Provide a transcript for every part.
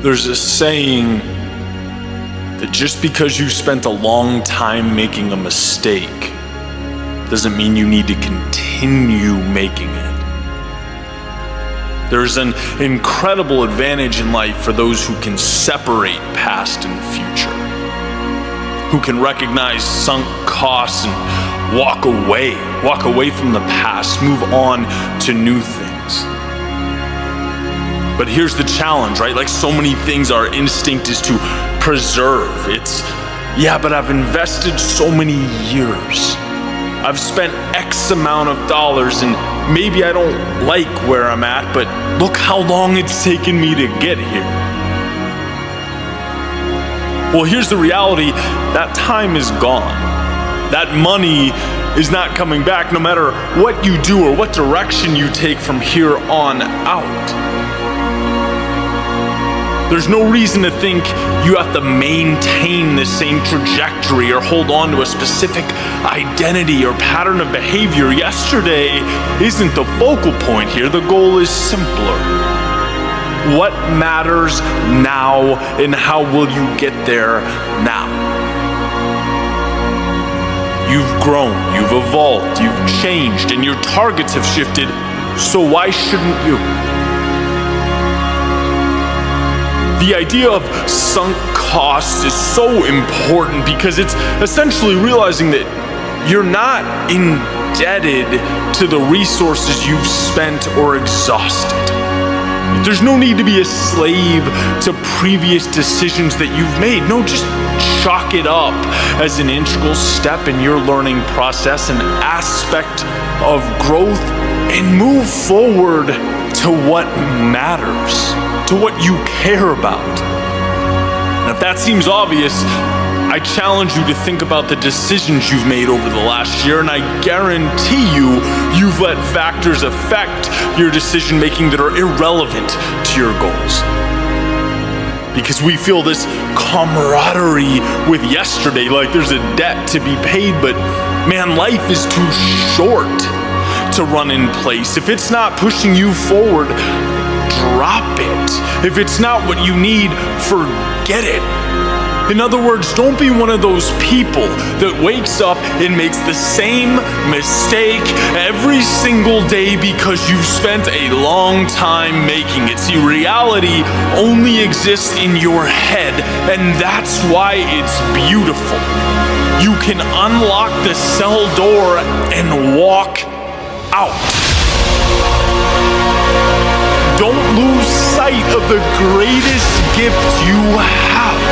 There's a saying that just because you spent a long time making a mistake doesn't mean you need to continue making it. There's an incredible advantage in life for those who can separate past and future, who can recognize sunk costs and walk away from the past, move on to new things. But here's the challenge, right? Like so many things, our instinct is to preserve. But I've invested so many years. I've spent X amount of dollars and maybe I don't like where I'm at, but look how long it's taken me to get here. Well, here's the reality. That time is gone. That money is not coming back no matter what you do or what direction you take from here on out. There's no reason to think you have to maintain the same trajectory or hold on to a specific identity or pattern of behavior. Yesterday isn't the focal point here. The goal is simpler. What matters now, and how will you get there now? You've grown, you've evolved, you've changed, and your targets have shifted, so why shouldn't you? The idea of sunk costs is so important because it's essentially realizing that you're not indebted to the resources you've spent or exhausted. There's no need to be a slave to previous decisions that you've made. No, just chalk it up as an integral step in your learning process, an aspect of growth, and move forward to what matters, to what you care about. And if that seems obvious, I challenge you to think about the decisions you've made over the last year, and I guarantee you've let factors affect your decision making that are irrelevant to your goals. Because we feel this camaraderie with yesterday, like there's a debt to be paid, but man, life is too short to run in place. If it's not pushing you forward, drop it. If it's not what you need, forget it. In other words, don't be one of those people that wakes up and makes the same mistake every single day because you've spent a long time making it. See, reality only exists in your head, and that's why it's beautiful. You can unlock the cell door and walk out. Don't lose sight of the greatest gift you have.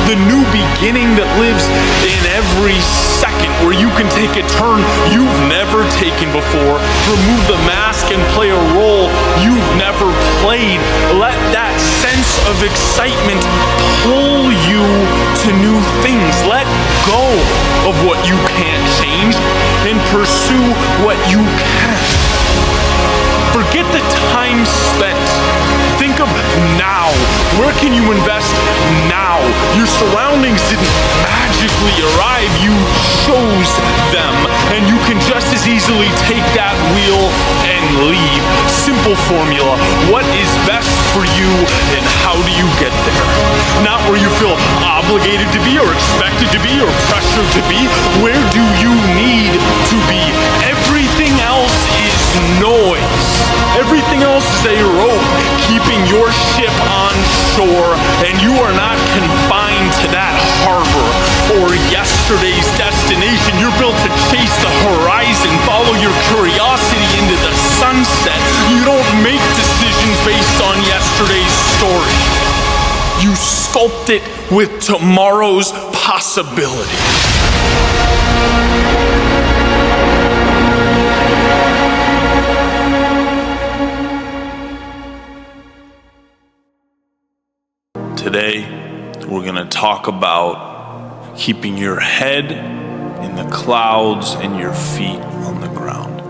The new beginning that lives in every second, where you can take a turn you've never taken before, remove the mask and play a role you've never played. Let that sense of excitement pull you to new things. Let go of what you can't change and pursue what you can. Forget the time spent. Think of now. Where can you invest now? Your surroundings didn't magically arrive. You chose them. And you can just as easily take that wheel and leave. Simple formula. What is best for you and how do you get there? Not where you feel obligated to be or expected to be or pressured to be. Where do you need to be? Everything else is noise. Everything else is a rope keeping your ship on shore, and you are not confined to that harbor or yesterday's destination. You're built to chase the horizon, follow your curiosity into the sunset. You don't make decisions based on yesterday's story. You sculpt it with tomorrow's possibility. Today, we're going to talk about keeping your head in the clouds and your feet on the ground.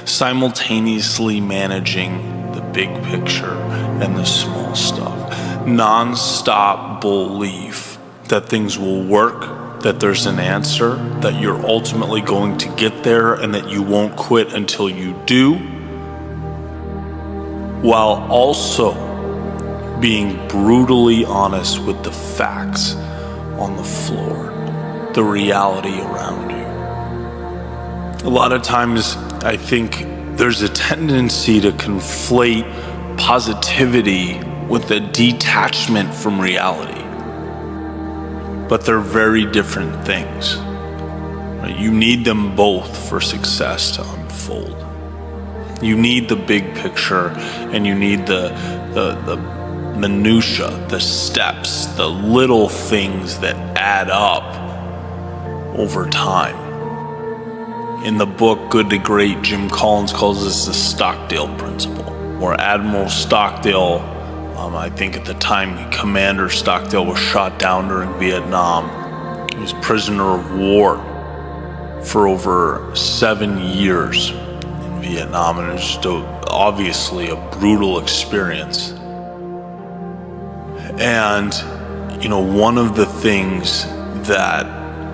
Simultaneously managing the big picture and the small stuff. Non-stop belief that things will work, that there's an answer, that you're ultimately going to get there, and that you won't quit until you do, while also being brutally honest with the facts on the floor, the reality around you. A lot of times I think there's a tendency to conflate positivity with a detachment from reality. But they're very different things. Right? You need them both for success to unfold. You need the big picture, and you need the minutia, the steps, the little things that add up over time. In the book Good to Great, Jim Collins calls this the Stockdale principle, where Admiral Stockdale, I think at the time Commander Stockdale was shot down during Vietnam. He was prisoner of war for over 7 years in Vietnam, and it was just obviously a brutal experience. And, one of the things that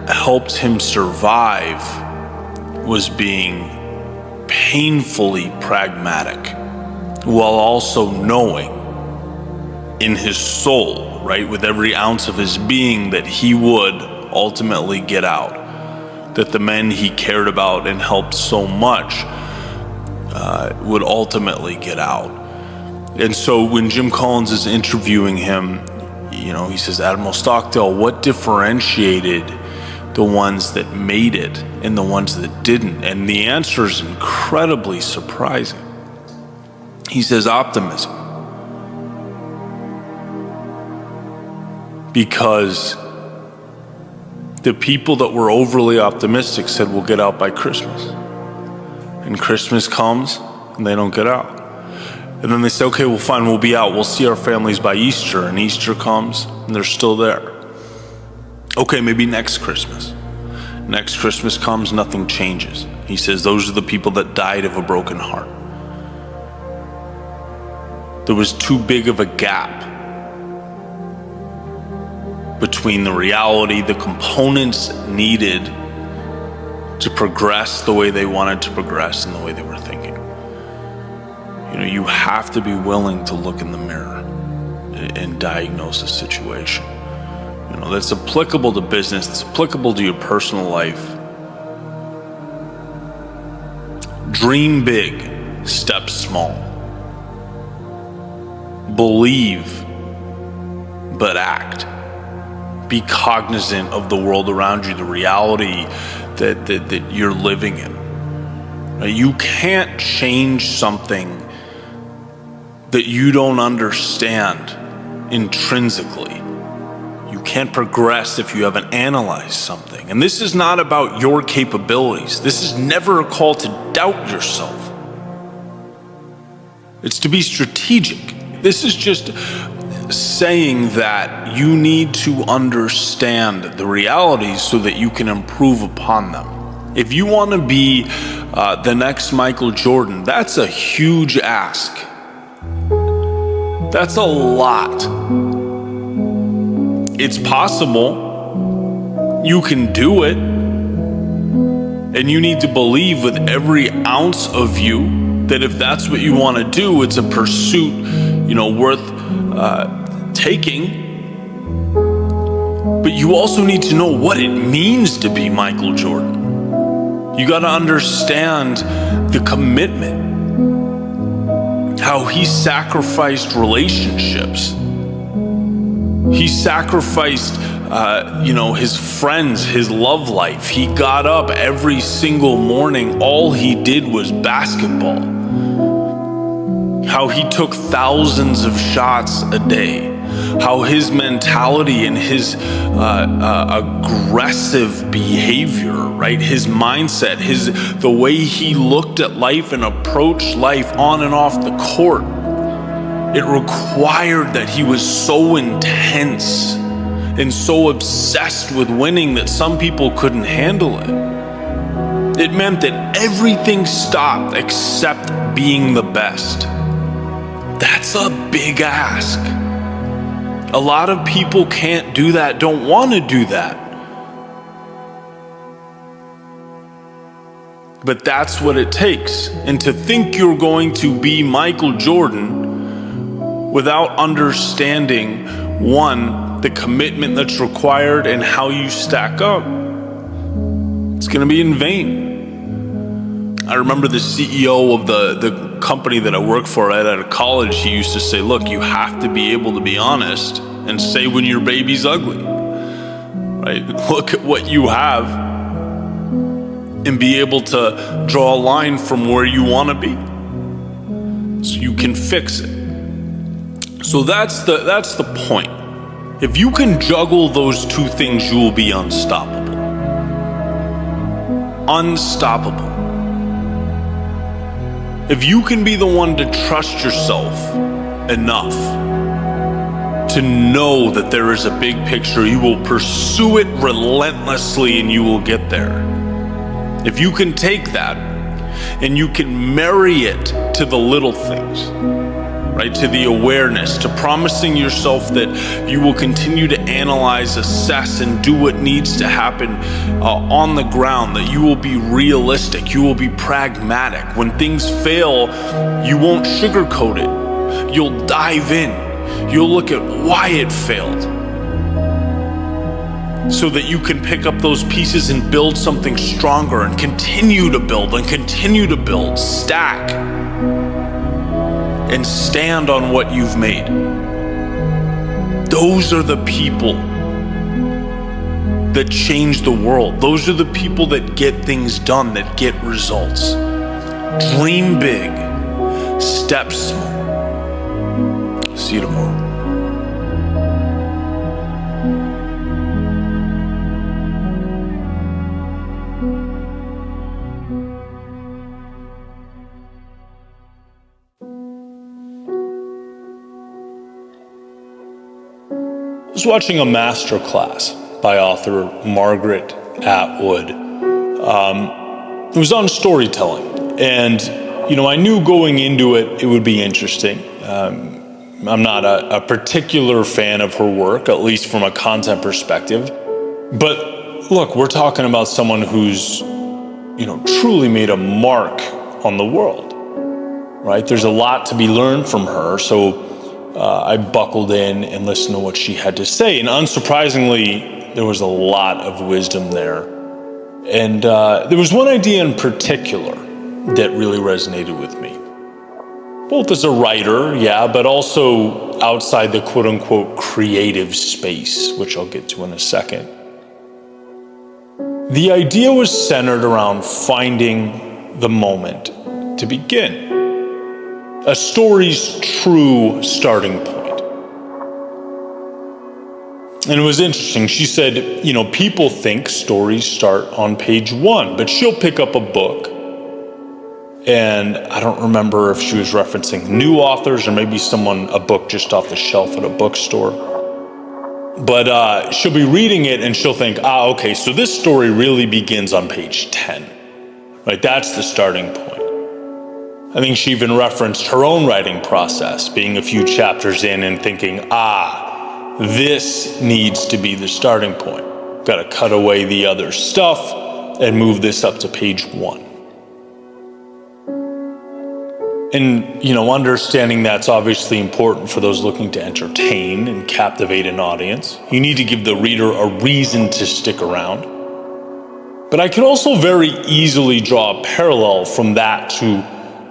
helped him survive was being painfully pragmatic, while also knowing in his soul, right, with every ounce of his being, that he would ultimately get out, that the men he cared about and helped so much would ultimately get out. And so when Jim Collins is interviewing him, he says, Admiral Stockdale, what differentiated the ones that made it and the ones that didn't? And the answer is incredibly surprising. He says, optimism. Because the people that were overly optimistic said, we'll get out by Christmas. And Christmas comes and they don't get out. And then they say, okay, well, fine, we'll be out. We'll see our families by Easter. And Easter comes and they're still there. Okay, maybe next Christmas. Next Christmas comes, nothing changes. He says, those are the people that died of a broken heart. There was too big of a gap between the reality, the components needed to progress the way they wanted to progress and the way they were thinking. You have to be willing to look in the mirror and diagnose a situation. That's applicable to business, it's applicable to your personal life. Dream big, step small. Believe, but act. Be cognizant of the world around you, the reality that you're living in. You can't change something that you don't understand intrinsically. You can't progress if you haven't analyzed something. And this is not about your capabilities. This is never a call to doubt yourself. It's to be strategic. This is just saying that you need to understand the realities so that you can improve upon them. If you want to be the next Michael Jordan, that's a huge ask. That's a lot. It's possible. You can do it. And you need to believe with every ounce of you that if that's what you want to do, it's a pursuit, worth taking. But you also need to know what it means to be Michael Jordan. You got to understand the commitment, how he sacrificed relationships. He sacrificed, his friends, his love life. He got up every single morning. All he did was basketball. How he took thousands of shots a day. How his mentality and his aggressive behavior, right? His mindset, the way he looked at life and approached life on and off the court. It required that he was so intense and so obsessed with winning that some people couldn't handle it. It meant that everything stopped except being the best. That's a big ask. A lot of people can't do that, don't want to do that. But that's what it takes. And to think you're going to be Michael Jordan without understanding, one, the commitment that's required and how you stack up, it's going to be in vain. I remember the CEO of the company that I worked for right out of college, he used to say, look, you have to be able to be honest and say when your baby's ugly, right? Look at what you have and be able to draw a line from where you want to be so you can fix it. So that's the point. If you can juggle those two things, you will be unstoppable. Unstoppable. If you can be the one to trust yourself enough to know that there is a big picture, you will pursue it relentlessly and you will get there. If you can take that and you can marry it to the little things, right, to the awareness, to promising yourself that you will continue to analyze, assess, and do what needs to happen on the ground, that you will be realistic, you will be pragmatic. When things fail, you won't sugarcoat it. You'll dive in. You'll look at why it failed, so that you can pick up those pieces and build something stronger and continue to build and continue to build, stack, and stand on what you've made. Those are the people that change the world. Those are the people that get things done, that get results. Dream big, step small. See you tomorrow. I was watching a master class by author Margaret Atwood. It was on storytelling, and I knew going into it would be interesting. I'm not a particular fan of her work, at least from a content perspective. But look, we're talking about someone who's truly made a mark on the world, right? There's a lot to be learned from her, so I buckled in and listened to what she had to say. And unsurprisingly, there was a lot of wisdom there. And there was one idea in particular that really resonated with me. Both as a writer, but also outside the quote unquote creative space, which I'll get to in a second. The idea was centered around finding the moment to begin. A story's true starting point. And it was interesting. She said, people think stories start on page 1, but she'll pick up a book. And I don't remember if she was referencing new authors or maybe a book just off the shelf at a bookstore. But she'll be reading it and she'll think, okay, so this story really begins on page 10. Right, that's the starting point. I think she even referenced her own writing process, being a few chapters in and thinking, this needs to be the starting point. Got to cut away the other stuff and move this up to page 1. And, understanding that's obviously important for those looking to entertain and captivate an audience. You need to give the reader a reason to stick around. But I can also very easily draw a parallel from that to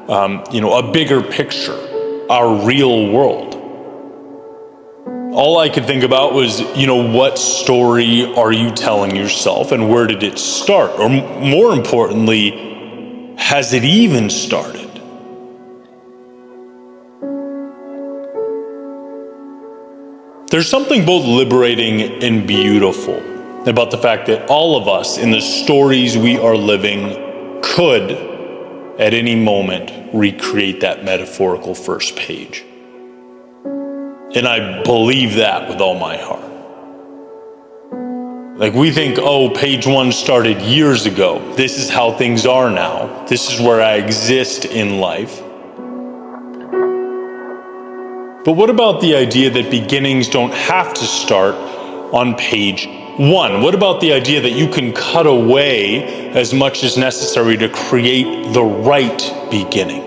a bigger picture, our real world. All I could think about was, what story are you telling yourself and where did it start? Or more importantly, has it even started? There's something both liberating and beautiful about the fact that all of us in the stories we are living could, at any moment, recreate that metaphorical first page. And I believe that with all my heart. Like we think, page 1 started years ago. This is how things are now. This is where I exist in life. But what about the idea that beginnings don't have to start on page 1? What about the idea that you can cut away as much as necessary to create the right beginning?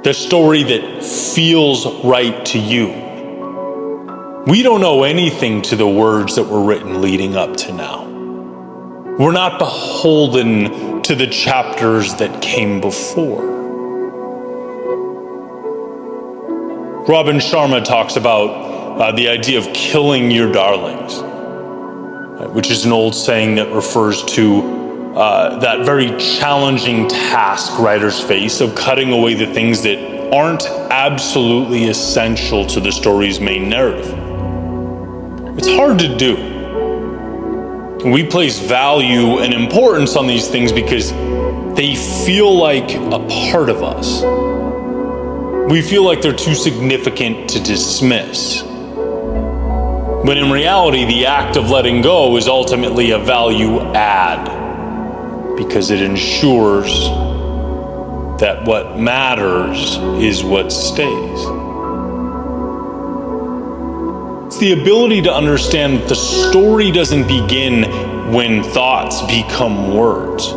the story that feels right to you. We don't owe anything to the words that were written leading up to now. We're not beholden to the chapters that came before. Robin Sharma talks about the idea of killing your darlings, which is an old saying that refers to that very challenging task writers face of cutting away the things that aren't absolutely essential to the story's main narrative. It's hard to do. We place value and importance on these things because they feel like a part of us. We feel like they're too significant to dismiss. But in reality, the act of letting go is ultimately a value add because it ensures that what matters is what stays. It's the ability to understand that the story doesn't begin when thoughts become words.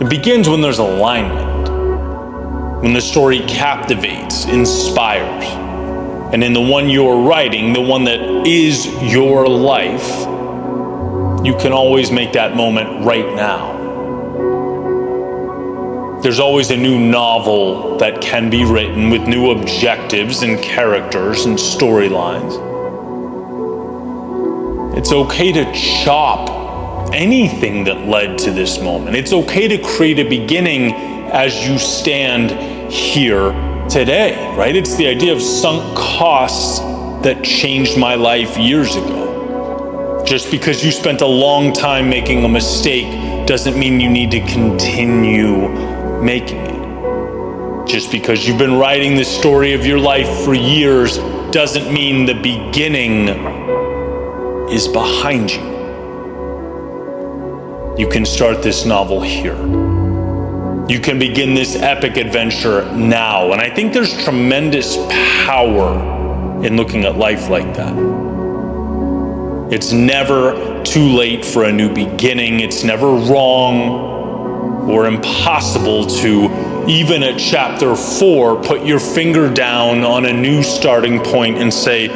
It begins when there's alignment, when the story captivates, inspires, and in the one you're writing, the one that is your life, you can always make that moment right now. There's always a new novel that can be written with new objectives and characters and storylines. It's okay to chop anything that led to this moment. It's okay to create a beginning as you stand here today, right? It's the idea of sunk costs that changed my life years ago. Just because you spent a long time making a mistake doesn't mean you need to continue making it. Just because you've been writing the story of your life for years doesn't mean the beginning is behind you. You can start this novel here. You can begin this epic adventure now. And I think there's tremendous power in looking at life like that. It's never too late for a new beginning. It's never wrong or impossible to, even at chapter 4, put your finger down on a new starting point and say,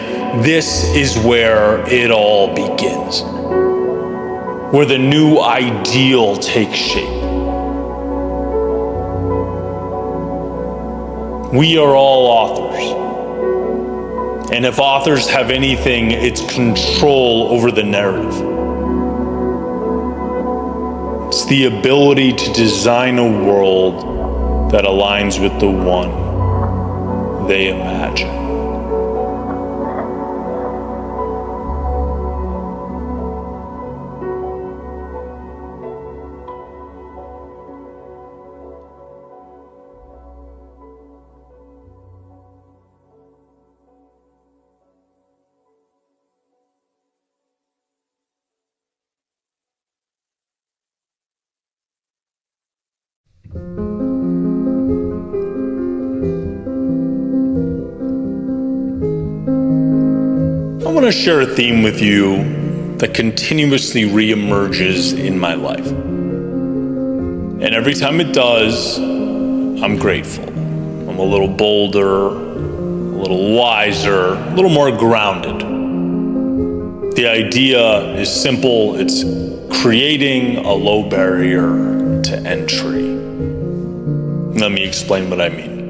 this is where it all begins, where the new ideal takes shape. We are all authors. And if authors have anything, it's control over the narrative. It's the ability to design a world that aligns with the one they imagine. I want to share a theme with you that continuously reemerges in my life. And every time it does, I'm grateful. I'm a little bolder, a little wiser, a little more grounded. The idea is simple. It's creating a low barrier to entry. Let me explain what I mean.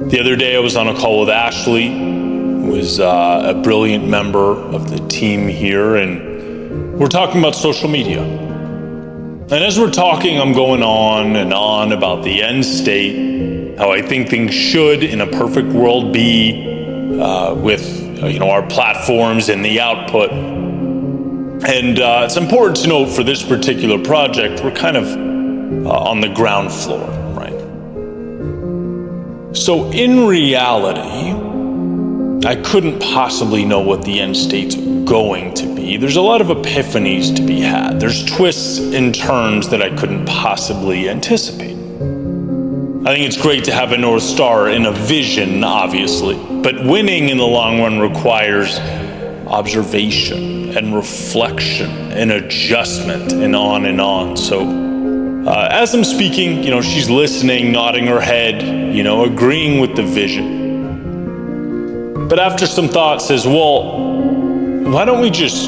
The other day I was on a call with Ashley, who is a brilliant member of the team here, and we're talking about social media. And as we're talking, I'm going on and on about the end state, how I think things should, in a perfect world, be with our platforms and the output. And it's important to note for this particular project, we're kind of on the ground floor, right? So in reality, I couldn't possibly know what the end state's going to be. There's a lot of epiphanies to be had. There's twists and turns that I couldn't possibly anticipate. I think it's great to have a North Star and a vision, obviously, but winning in the long run requires observation and reflection and adjustment and on and on. So As I'm speaking, she's listening, nodding her head, agreeing with the vision. But after some thought says, well, why don't we just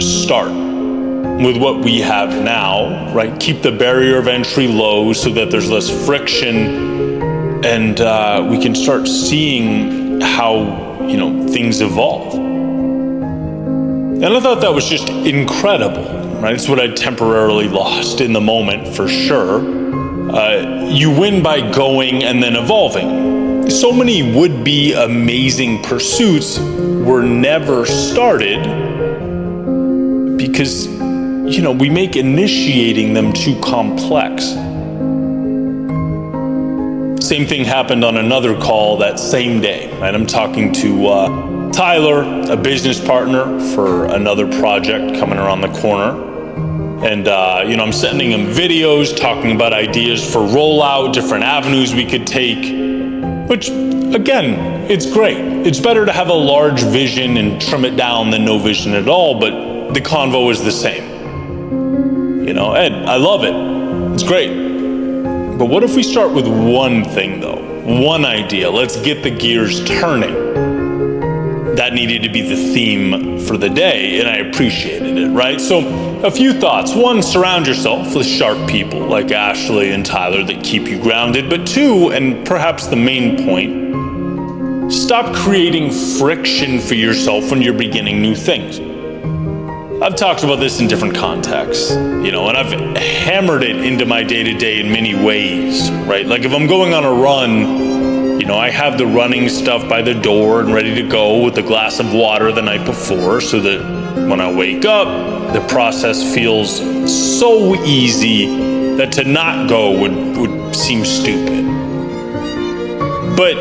start with what we have now, right? Keep the barrier of entry low so that there's less friction, and we can start seeing how, things evolve. And I thought that was just incredible, right? It's what I temporarily lost in the moment, for sure. You win by going and then evolving. So many would-be amazing pursuits were never started because, we make initiating them too complex. Same thing happened on another call that same day, right? I'm talking to Tyler, a business partner for another project coming around the corner. And, I'm sending him videos, talking about ideas for rollout, different avenues we could take, which, again, it's great. It's better to have a large vision and trim it down than no vision at all, but the convo is the same. Ed, I love it. It's great. But what if we start with one thing, though? One idea. Let's get the gears turning. That needed to be the theme for the day, and I appreciated it, right? So, a few thoughts. One, surround yourself with sharp people like Ashley and Tyler that keep you grounded. But two, and perhaps the main point, stop creating friction for yourself when you're beginning new things. I've talked about this in different contexts, and I've hammered it into my day-to-day in many ways, right? Like if I'm going on a run, I have the running stuff by the door and ready to go with a glass of water the night before so that when I wake up, the process feels so easy that to not go would seem stupid. But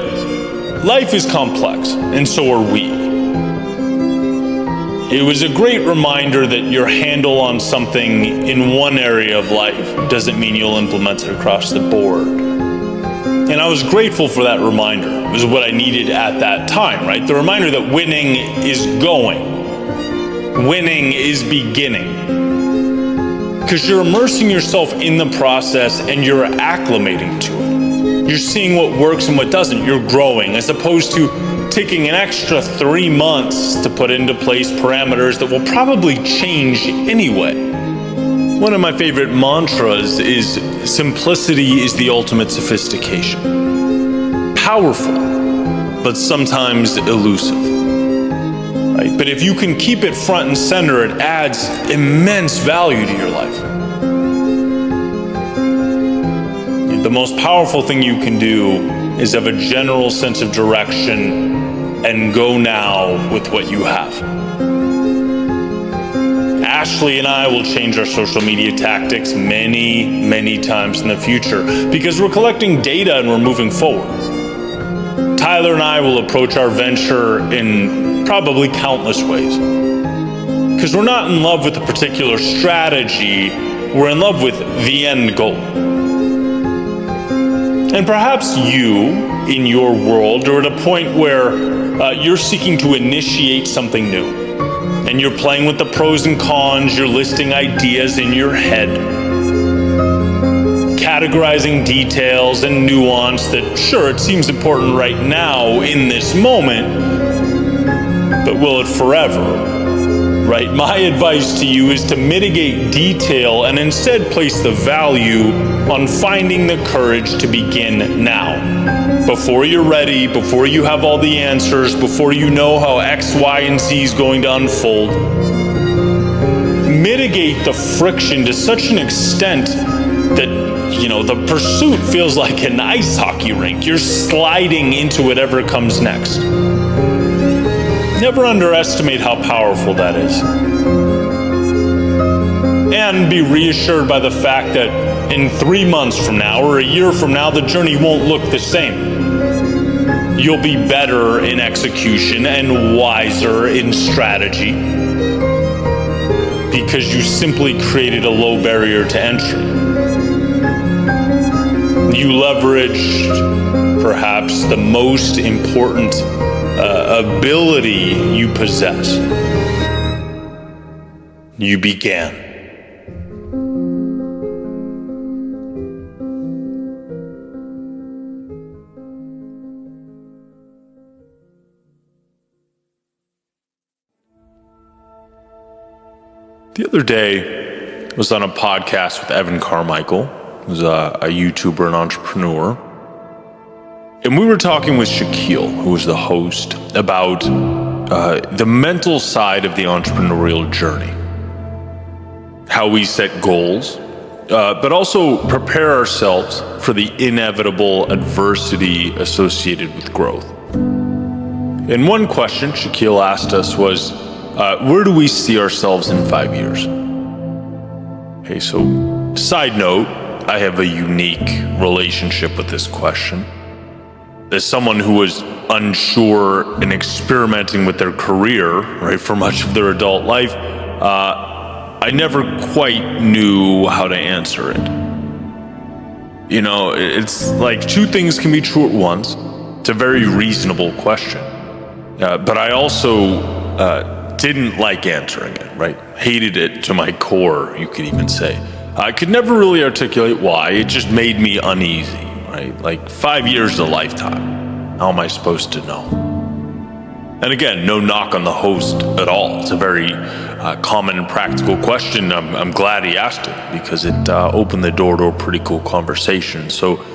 life is complex, and so are we. It was a great reminder that your handle on something in one area of life doesn't mean you'll implement it across the board. And I was grateful for that reminder. It was what I needed at that time, right? The reminder that winning is going. Winning is beginning. Because you're immersing yourself in the process and you're acclimating to it. You're seeing what works and what doesn't. You're growing, as opposed to taking an extra 3 months to put into place parameters that will probably change anyway. One of my favorite mantras is simplicity is the ultimate sophistication. Powerful, but sometimes elusive. Right? But if you can keep it front and center, it adds immense value to your life. The most powerful thing you can do is have a general sense of direction and go now with what you have. Ashley and I will change our social media tactics many, many times in the future because we're collecting data and we're moving forward. Tyler and I will approach our venture in probably countless ways because we're not in love with a particular strategy, we're in love with the end goal. And perhaps you, in your world, are at a point where you're seeking to initiate something new. And you're playing with the pros and cons, you're listing ideas in your head, categorizing details and nuance that, sure, it seems important right now in this moment, but will it forever? Right? My advice to you is to mitigate detail and instead place the value on finding the courage to begin now. Before you're ready, before you have all the answers, before you know how X, Y, and Z is going to unfold. Mitigate the friction to such an extent that, the pursuit feels like an ice hockey rink. You're sliding into whatever comes next. Never underestimate how powerful that is. And be reassured by the fact that in 3 months from now or a year from now, the journey won't look the same. You'll be better in execution and wiser in strategy because you simply created a low barrier to entry. You leveraged perhaps the most important ability you possess. You began. The other day, I was on a podcast with Evan Carmichael, who's a YouTuber and entrepreneur. And we were talking with Shaquille, who was the host, about the mental side of the entrepreneurial journey. How we set goals, but also prepare ourselves for the inevitable adversity associated with growth. And one question Shaquille asked us was, where do we see ourselves in 5 years? Okay, so side note, I have a unique relationship with this question. As someone who was unsure and experimenting with their career, right, for much of their adult life, I never quite knew how to answer it. You know, it's like two things can be true at once. It's a very reasonable question. But I also didn't like answering it, right? Hated it to my core, you could even say. I could never really articulate why. It just made me uneasy, right? Like 5 years is a lifetime. How am I supposed to know? And again, no knock on the host at all. It's a very common and practical question. I'm glad he asked it because it opened the door to a pretty cool conversation. So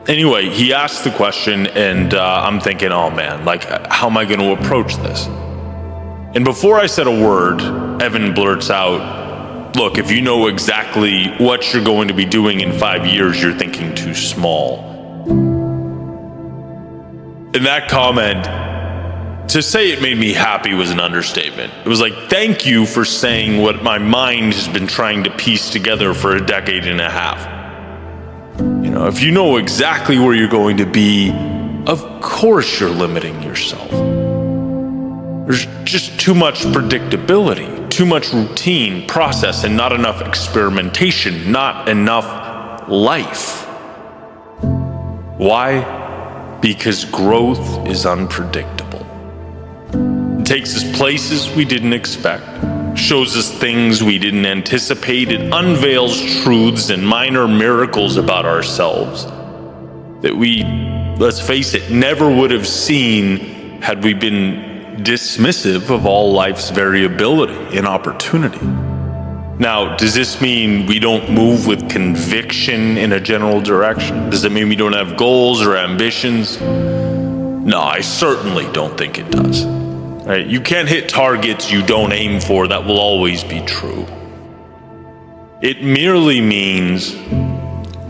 anyway, he asked the question and I'm thinking, oh man, like how am I going to approach this? And before I said a word, Evan blurts out, look, if you know exactly what you're going to be doing in 5 years, you're thinking too small. And that comment, to say it made me happy was an understatement. It was like, thank you for saying what my mind has been trying to piece together for a decade and a half. You know, if you know exactly where you're going to be, of course you're limiting yourself. There's just too much predictability, too much routine, process, and not enough experimentation, not enough life. Why? Because growth is unpredictable. It takes us places we didn't expect, shows us things we didn't anticipate, it unveils truths and minor miracles about ourselves that we, let's face it, never would have seen had we been dismissive of all life's variability and opportunity. Now, does this mean we don't move with conviction in a general direction? Does it mean we don't have goals or ambitions? No, I certainly don't think it does. Right? You can't hit targets you don't aim for. That will always be true. It merely means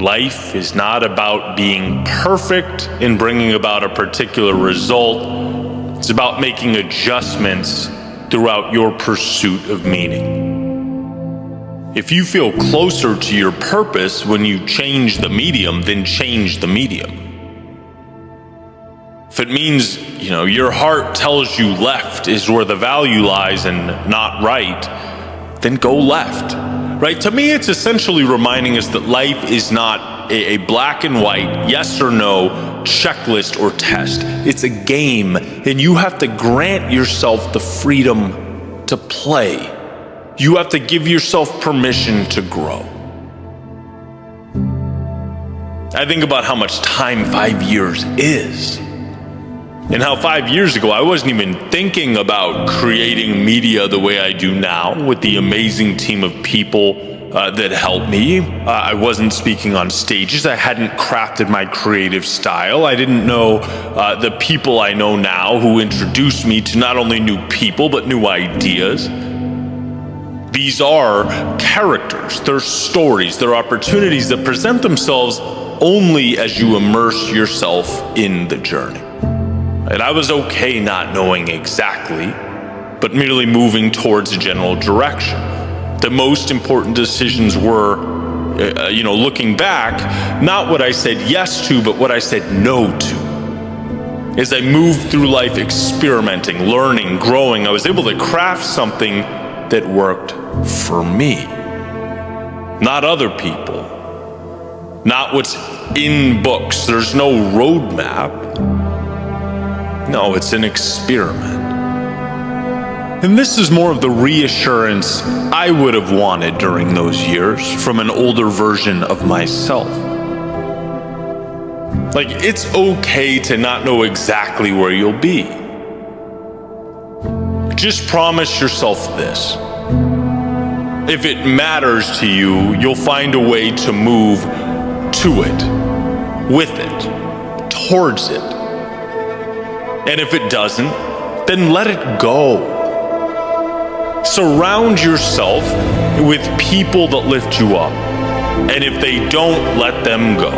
life is not about being perfect in bringing about a particular result. It's about making adjustments throughout your pursuit of meaning. If you feel closer to your purpose when you change the medium, then change the medium. If it means, you know, your heart tells you left is where the value lies and not right, then go left. Right? To me, it's essentially reminding us that life is not a black and white, yes or no, checklist or test. It's a game, and you have to grant yourself the freedom to play. You have to give yourself permission to grow. I think about how much time 5 years is. And how 5 years ago, I wasn't even thinking about creating media the way I do now with the amazing team of people that helped me. I wasn't speaking on stages. I hadn't crafted my creative style. I didn't know the people I know now who introduced me to not only new people, but new ideas. These are characters, they're stories, they're opportunities that present themselves only as you immerse yourself in the journey. And I was okay not knowing exactly, but merely moving towards a general direction. The most important decisions were, looking back, not what I said yes to, but what I said no to. As I moved through life experimenting, learning, growing, I was able to craft something that worked for me, not other people, not what's in books. There's no roadmap. No, it's an experiment. And this is more of the reassurance I would have wanted during those years from an older version of myself. Like, it's okay to not know exactly where you'll be. Just promise yourself this. If it matters to you, you'll find a way to move to it, with it, towards it. And if it doesn't, then let it go. Surround yourself with people that lift you up. And if they don't, let them go.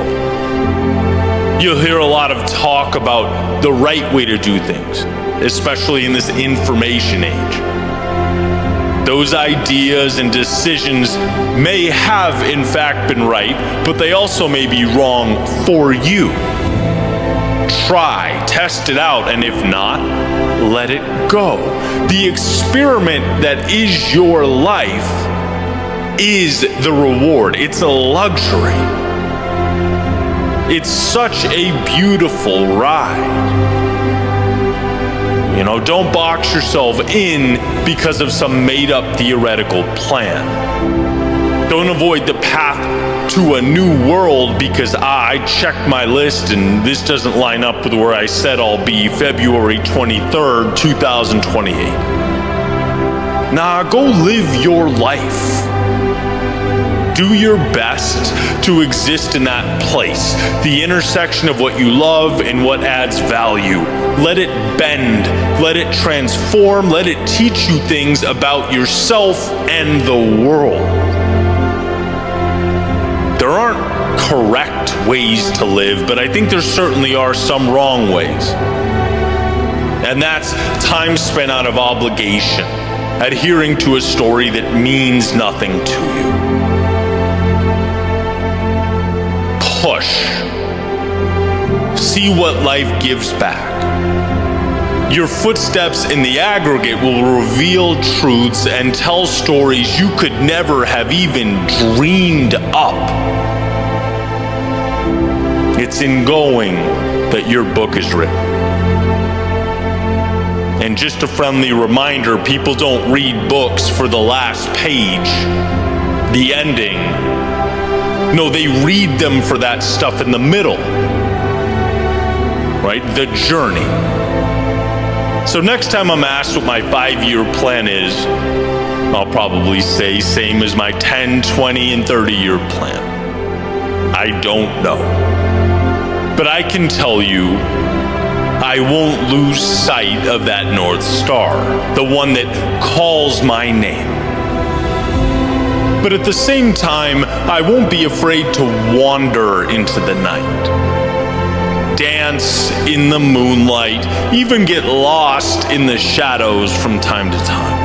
You'll hear a lot of talk about the right way to do things, especially in this information age. Those ideas and decisions may have in fact been right, but they also may be wrong for you. Try, test it out, and if not, let it go. The experiment that is your life is the reward. It's a luxury. It's such a beautiful ride. You know, don't box yourself in because of some made-up theoretical plan. Don't avoid the path to a new world because I checked my list and this doesn't line up with where I said I'll be February 23rd, 2028. Nah, go live your life. Do your best to exist in that place, the intersection of what you love and what adds value. Let it bend, let it transform, let it teach you things about yourself and the world. There aren't correct ways to live, but I think there certainly are some wrong ways. And that's time spent out of obligation, adhering to a story that means nothing to you. Push. See what life gives back. Your footsteps in the aggregate will reveal truths and tell stories you could never have even dreamed up. It's in going that your book is written. And just a friendly reminder, people don't read books for the last page, the ending. No, they read them for that stuff in the middle, right? The journey. So next time I'm asked what my 5-year plan is, I'll probably say same as my 10, 20, and 30-year plan. I don't know. But I can tell you, I won't lose sight of that North Star, the one that calls my name. But at the same time, I won't be afraid to wander into the night. Dance in the moonlight, even get lost in the shadows from time to time.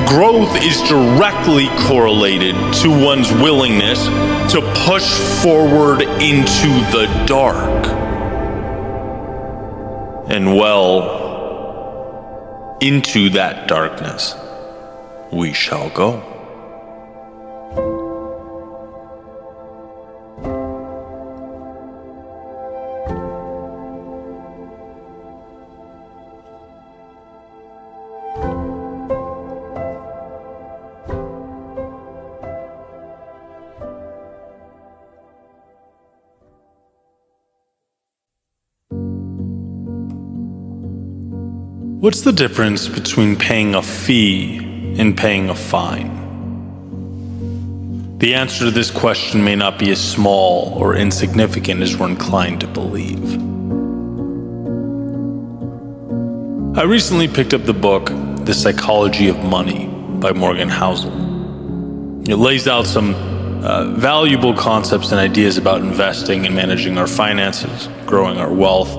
Growth is directly correlated to one's willingness to push forward into the dark. And well, into that darkness we shall go. What's the difference between paying a fee and paying a fine? The answer to this question may not be as small or insignificant as we're inclined to believe. I recently picked up the book, The Psychology of Money by Morgan Housel. It lays out some valuable concepts and ideas about investing and managing our finances, growing our wealth.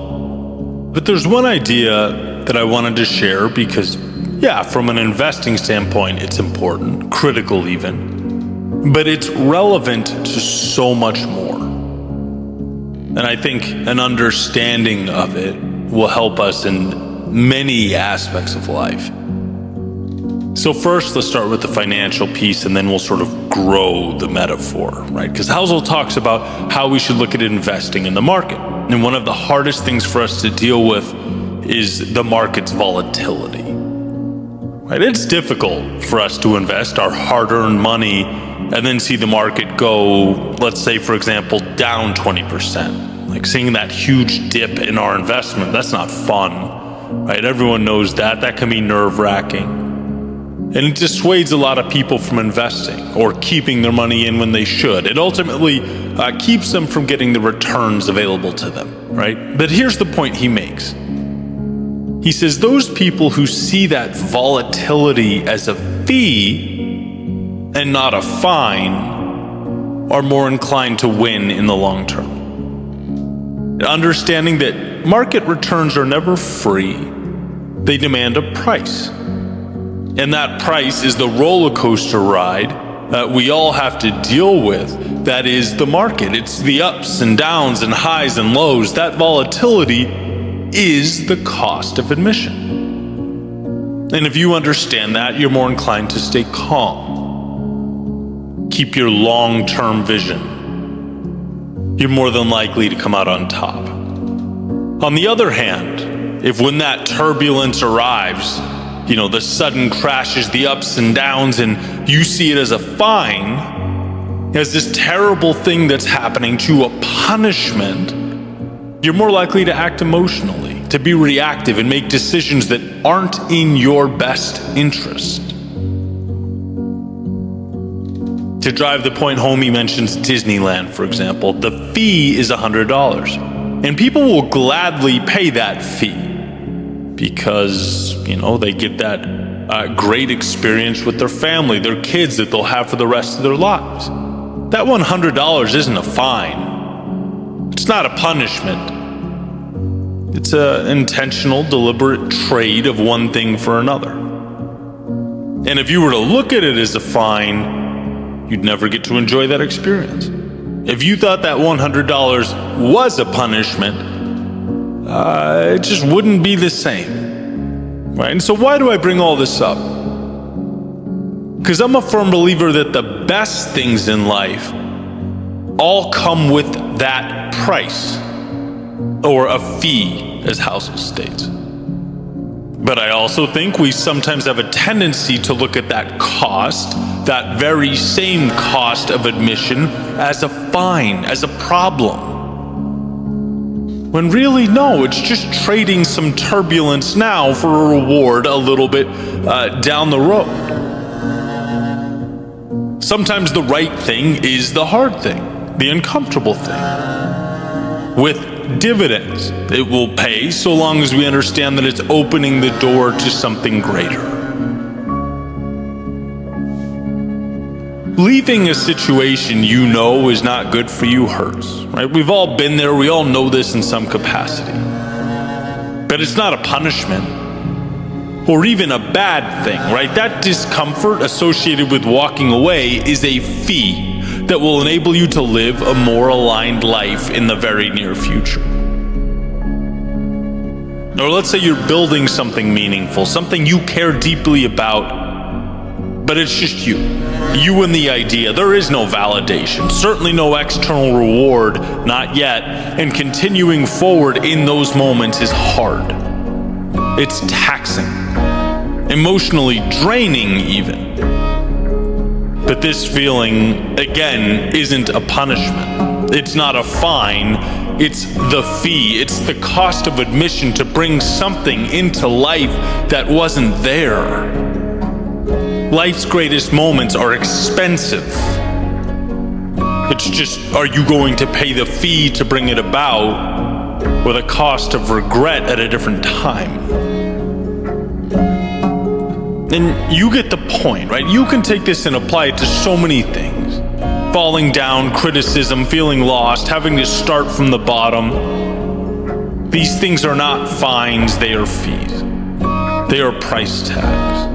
But there's one idea that I wanted to share because, yeah, from an investing standpoint, it's important, critical even, but it's relevant to so much more. And I think an understanding of it will help us in many aspects of life. So first, let's start with the financial piece, and then we'll sort of grow the metaphor, right? Because Housel talks about how we should look at investing in the market. And one of the hardest things for us to deal with is the market's volatility, right? It's difficult for us to invest our hard-earned money and then see the market go, let's say, for example, down 20%. Like seeing that huge dip in our investment, that's not fun, right? Everyone knows that. That can be nerve-wracking. And it dissuades a lot of people from investing or keeping their money in when they should. It ultimately keeps them from getting the returns available to them, right? But here's the point he makes. He says those people who see that volatility as a fee and not a fine are more inclined to win in the long term. Understanding that market returns are never free, they demand a price. And that price is the roller coaster ride that we all have to deal with. That is the market. It's the ups and downs and highs and lows. That volatility is the cost of admission. And if you understand that, you're more inclined to stay calm. Keep your long-term vision. You're more than likely to come out on top. On the other hand, if when that turbulence arrives, the sudden crashes, the ups and downs, and you see it as a fine, as this terrible thing that's happening, to a punishment, you're more likely to act emotionally, to be reactive and make decisions that aren't in your best interest. To drive the point home, he mentions Disneyland, for example. The fee is $100, and people will gladly pay that fee because, they get that great experience with their family, their kids that they'll have for the rest of their lives. That $100 isn't a fine. It's not a punishment. It's an intentional, deliberate trade of one thing for another. And if you were to look at it as a fine, you'd never get to enjoy that experience. If you thought that $100 was a punishment, it just wouldn't be the same. Right? And so why do I bring all this up? Because I'm a firm believer that the best things in life all come with that price, or a fee, as Housel states. But I also think we sometimes have a tendency to look at that cost, that very same cost of admission, as a fine, as a problem. When really, no, it's just trading some turbulence now for a reward a little bit down the road. Sometimes the right thing is the hard thing, the uncomfortable thing. With dividends, it will pay so long as we understand that it's opening the door to something greater. Leaving a situation is not good for you hurts, right? We've all been there. We all know this in some capacity. But it's not a punishment or even a bad thing, right? That discomfort associated with walking away is a fee that will enable you to live a more aligned life in the very near future. Or let's say you're building something meaningful, something you care deeply about, but it's just you and the idea. There is no validation, certainly no external reward, not yet, and continuing forward in those moments is hard. It's taxing, emotionally draining even. But this feeling, again, isn't a punishment. It's not a fine. It's the fee. It's the cost of admission to bring something into life that wasn't there. Life's greatest moments are expensive. It's just, are you going to pay the fee to bring it about, or the cost of regret at a different time? And you get the point, right? You can take this and apply it to so many things. Falling down, criticism, feeling lost, having to start from the bottom. These things are not fines, they are fees. They are price tags.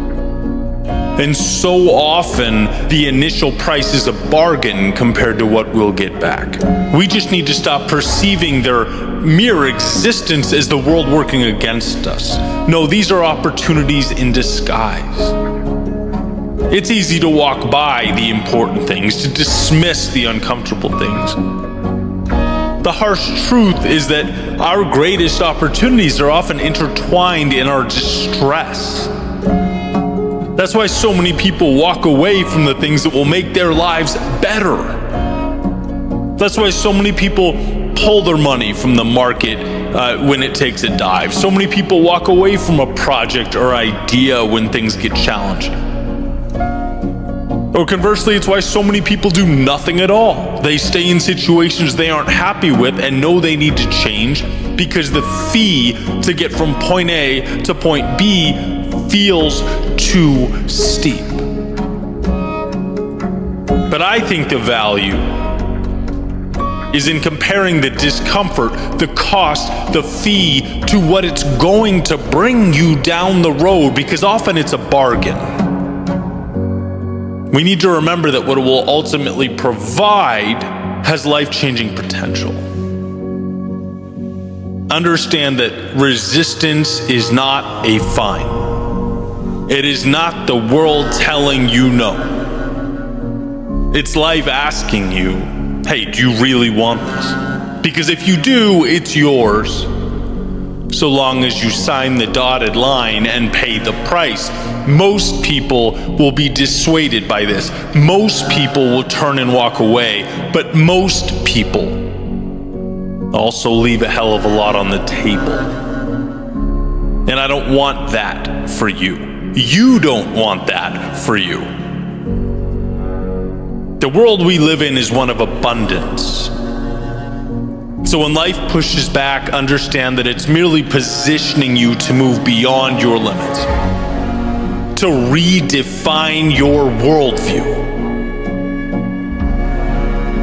And so often, the initial price is a bargain compared to what we'll get back. We just need to stop perceiving their mere existence as the world working against us. No, these are opportunities in disguise. It's easy to walk by the important things, to dismiss the uncomfortable things. The harsh truth is that our greatest opportunities are often intertwined in our distress. That's why so many people walk away from the things that will make their lives better. That's why so many people pull their money from the market when it takes a dive. So many people walk away from a project or idea when things get challenging. Or conversely, it's why so many people do nothing at all. They stay in situations they aren't happy with and know they need to change because the fee to get from point A to point B feels too steep. But I think the value is in comparing the discomfort, the cost, the fee to what it's going to bring you down the road, because often it's a bargain. We need to remember that what it will ultimately provide has life-changing potential. Understand that resistance is not a fine. It is not the world telling you no. It's life asking you, hey, do you really want this? Because if you do, it's yours, so long as you sign the dotted line and pay the price. Most people will be dissuaded by this. Most people will turn and walk away, but most people also leave a hell of a lot on the table. And I don't want that for you. You don't want that for you. The world we live in is one of abundance. So when life pushes back, understand that it's merely positioning you to move beyond your limits, to redefine your worldview.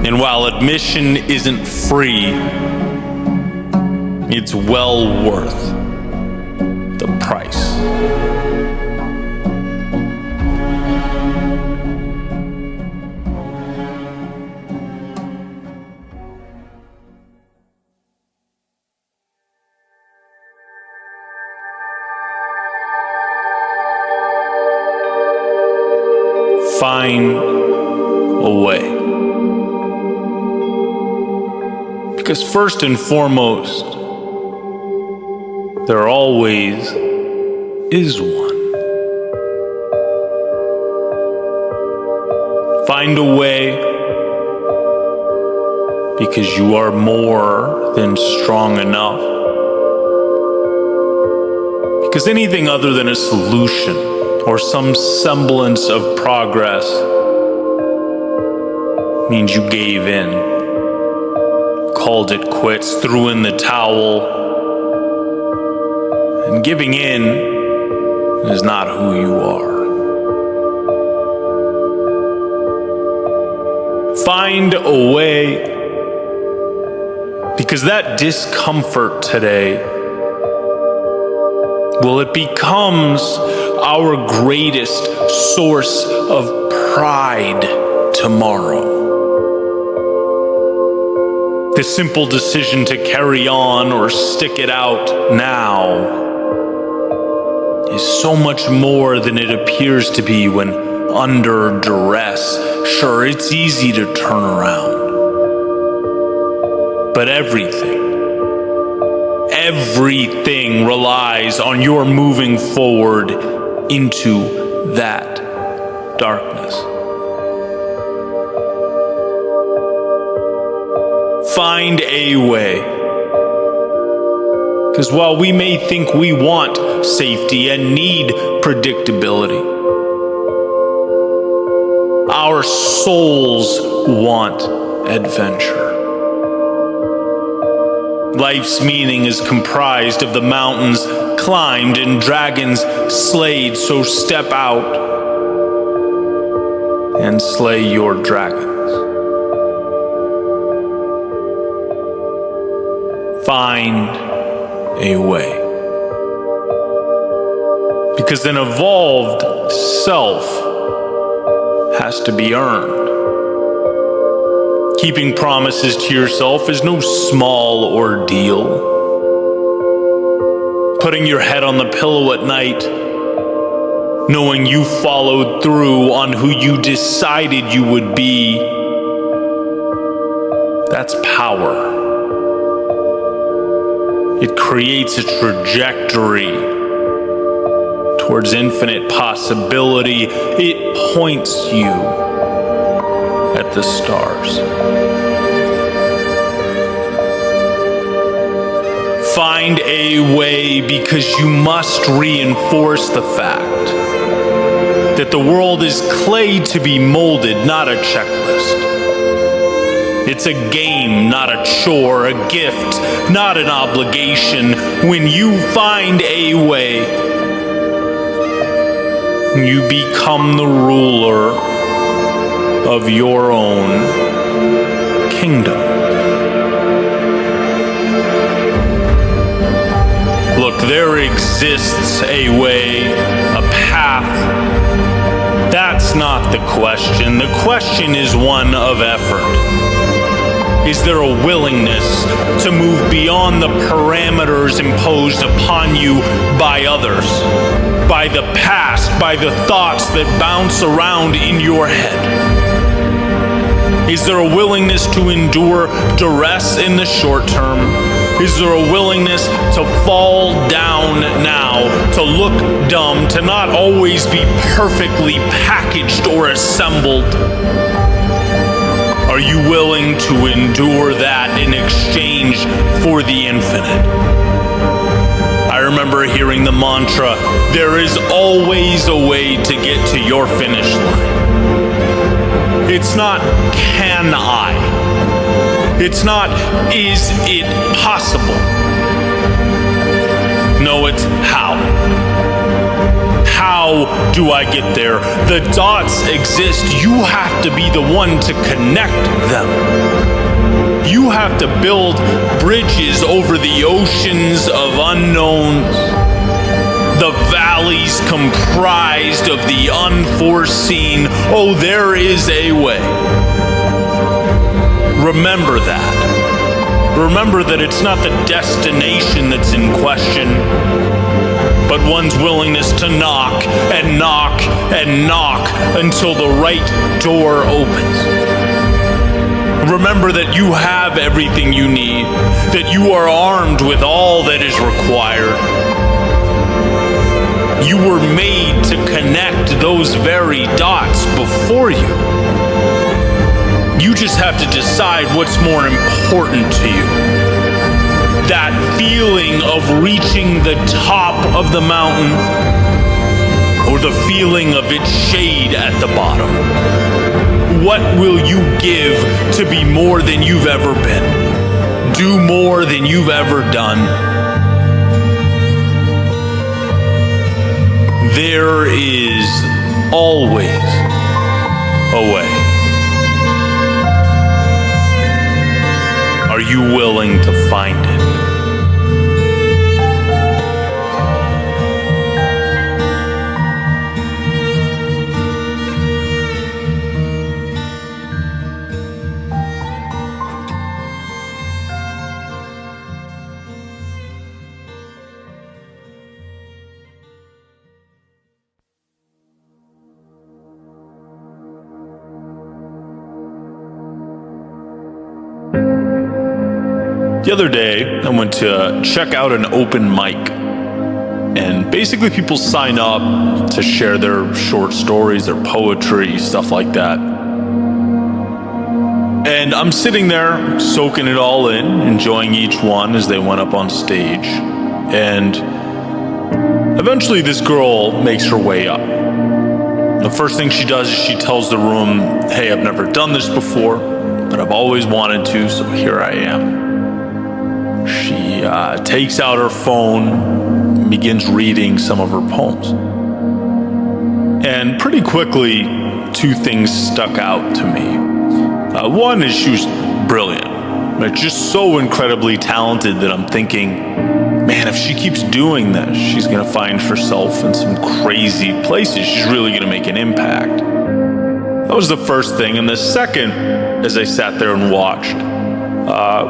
And while admission isn't free, it's well worth the price. Find a way. Because first and foremost, there always is one. Find a way because you are more than strong enough. Because anything other than a solution or some semblance of progress means you gave in, called it quits, threw in the towel. And giving in is not who you are. Find a way, because that discomfort today, well, it becomes our greatest source of pride tomorrow. The simple decision to carry on or stick it out now is so much more than it appears to be when under duress. Sure, it's easy to turn around, but everything relies on your moving forward into that darkness. Find a way. Because while we may think we want safety and need predictability, our souls want adventure. Life's meaning is comprised of the mountains climbed and dragons slayed, so step out and slay your dragons. Find a way. Because an evolved self has to be earned. Keeping promises to yourself is no small ordeal. Putting your head on the pillow at night, knowing you followed through on who you decided you would be, that's power. It creates a trajectory towards infinite possibility. It points you at the stars. Find a way, because you must reinforce the fact that the world is clay to be molded, not a checklist. It's a game, not a chore, a gift, not an obligation. When you find a way, you become the ruler of your own kingdom. Look, there exists a way, a path. That's not the question. The question is one of effort. Is there a willingness to move beyond the parameters imposed upon you by others, by the past, by the thoughts that bounce around in your head? Is there a willingness to endure duress in the short term? Is there a willingness to fall down now, to look dumb, to not always be perfectly packaged or assembled? Are you willing to endure that in exchange for the infinite? I remember hearing the mantra, there is always a way to get to your finish line. It's not, can I? It's not, is it possible? No, it's how. How do I get there? The dots exist. You have to be the one to connect them. You have to build bridges over the oceans of unknowns, the valleys comprised of the unforeseen. Oh, there is a way. Remember that. Remember that it's not the destination that's in question, but one's willingness to knock and knock and knock until the right door opens. Remember that you have everything you need, that you are armed with all that is required. You were made to connect those very dots before you. You just have to decide what's more important to you. That feeling of reaching the top of the mountain, or the feeling of its shade at the bottom. What will you give to be more than you've ever been? Do more than you've ever done? There is always a way. Are you willing to find it? The other day, I went to check out an open mic, and basically people sign up to share their short stories, their poetry, stuff like that. And I'm sitting there, soaking it all in, enjoying each one as they went up on stage. And eventually this girl makes her way up. The first thing she does is she tells the room, hey, I've never done this before, but I've always wanted to, so here I am. She takes out her phone and begins reading some of her poems. And pretty quickly, two things stuck out to me. One is she was brilliant, right? Just so incredibly talented that I'm thinking, man, if she keeps doing this, she's going to find herself in some crazy places. She's really going to make an impact. That was the first thing. And the second, as I sat there and watched,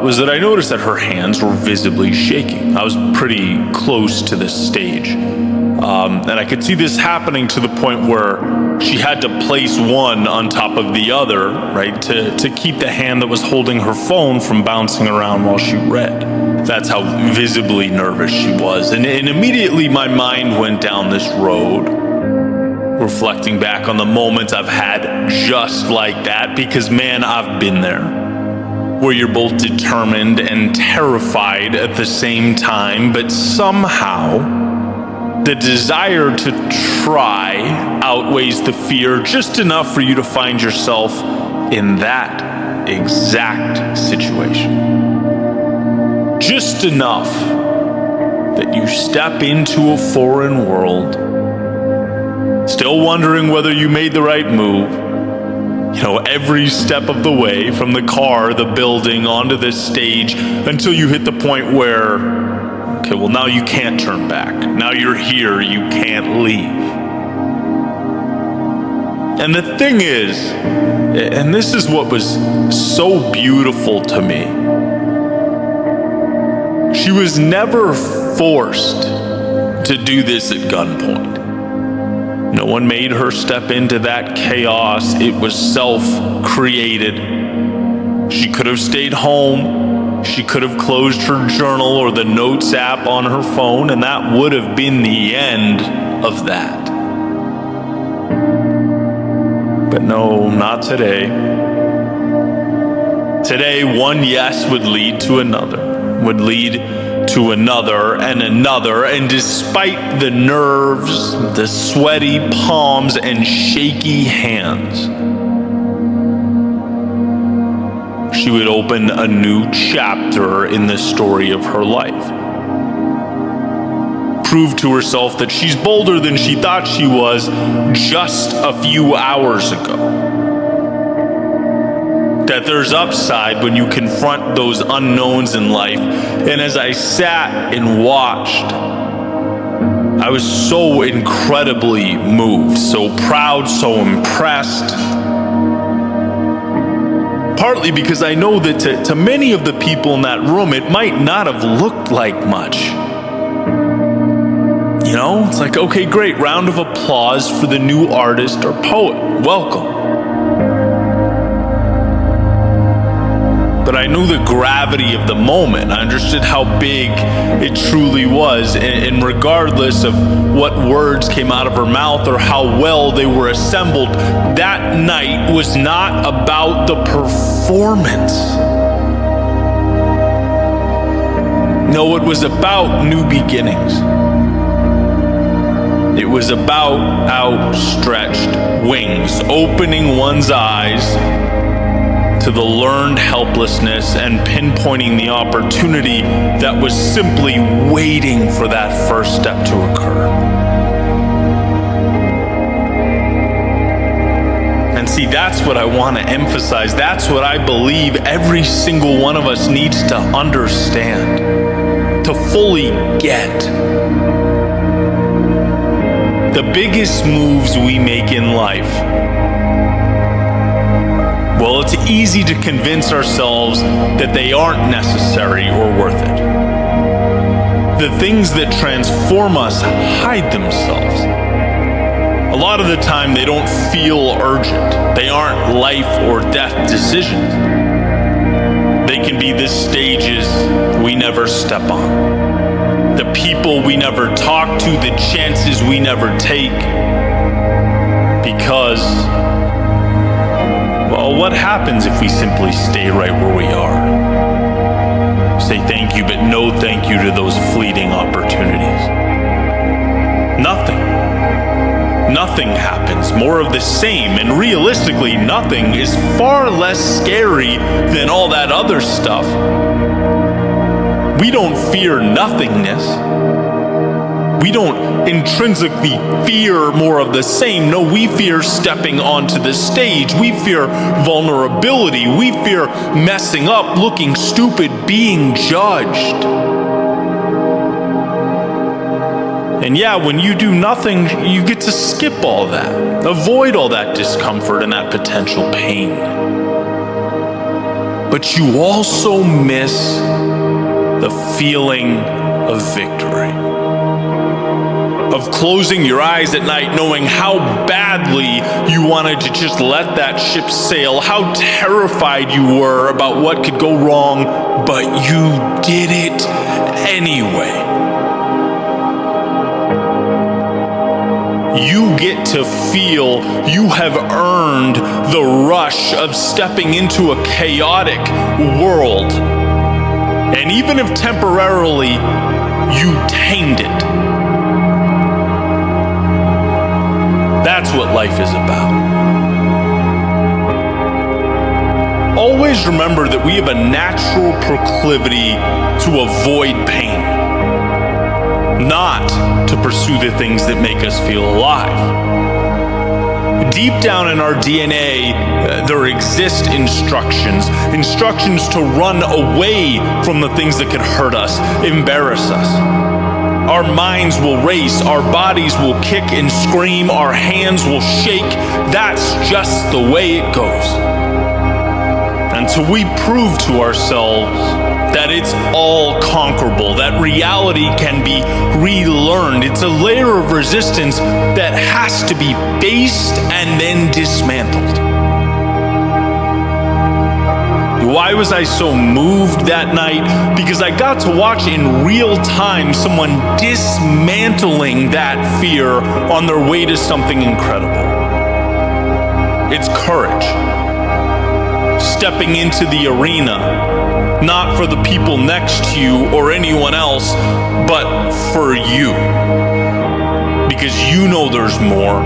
was that I noticed that her hands were visibly shaking. I was pretty close to this stage. And I could see this happening to the point where she had to place one on top of the other, right, to keep the hand that was holding her phone from bouncing around while she read. That's how visibly nervous she was. And immediately my mind went down this road, reflecting back on the moments I've had just like that, because man, I've been there. Where you're both determined and terrified at the same time, but somehow The desire to try outweighs the fear just enough for you to find yourself in that exact situation. Just enough that you step into a foreign world, still wondering whether you made the right move. You know, every step of the way, from the car, the building, onto this stage, until you hit the point where, okay, well, now you can't turn back. Now you're here, you can't leave. And the thing is, and this is what was so beautiful to me, she was never forced to do this at gunpoint. No one made her step into that chaos. It was self-created. She could have stayed home. She could have closed her journal or the notes app on her phone, and that would have been the end of that. But no, not today. Today, one yes would lead to another, would lead to another and another, and despite the nerves, the sweaty palms, and shaky hands, she would open a new chapter in the story of her life. Prove to herself that she's bolder than she thought she was just a few hours ago. That there's upside when you confront those unknowns in life. And as I sat and watched, I was so incredibly moved, so proud, so impressed. Partly because I know that to many of the people in that room, it might not have looked like much. You know, it's like, okay, great, round of applause for the new artist or poet. Welcome. But I knew the gravity of the moment. I understood how big it truly was. And regardless of what words came out of her mouth or how well they were assembled, that night was not about the performance. No, it was about new beginnings. It was about outstretched wings, opening one's eyes to the learned helplessness and pinpointing the opportunity that was simply waiting for that first step to occur. And see, that's what I want to emphasize. That's what I believe every single one of us needs to understand, to fully get. The biggest moves we make in life, well, it's easy to convince ourselves that they aren't necessary or worth it. The things that transform us hide themselves. A lot of the time, they don't feel urgent. They aren't life or death decisions. They can be the stages we never step on, the people we never talk to, the chances we never take, because, well, what happens if we simply stay right where we are? Say thank you, but no thank you to those fleeting opportunities. Nothing. Nothing happens. More of the same. And realistically, nothing is far less scary than all that other stuff. We don't fear nothingness. We don't intrinsically fear more of the same. No, we fear stepping onto the stage. We fear vulnerability. We fear messing up, looking stupid, being judged. And yeah, when you do nothing, you get to skip all that, avoid all that discomfort and that potential pain. But you also miss the feeling of victory. Of closing your eyes at night knowing how badly you wanted to just let that ship sail, how terrified you were about what could go wrong, but you did it anyway. You get to feel you have earned the rush of stepping into a chaotic world. And even if temporarily you tamed it, That's what life is about. Always remember that we have a natural proclivity to avoid pain, not to pursue the things that make us feel alive. Deep down in our DNA, there exist instructions to run away from the things that could hurt us, embarrass us. Our minds will race, our bodies will kick and scream, our hands will shake. That's just the way it goes. Until we prove to ourselves that it's all conquerable, that reality can be relearned. It's a layer of resistance that has to be faced and then dismantled. Why was I so moved that night? Because I got to watch in real time someone dismantling that fear on their way to something incredible. It's courage. Stepping into the arena, not for the people next to you or anyone else, but for you. Because you know there's more.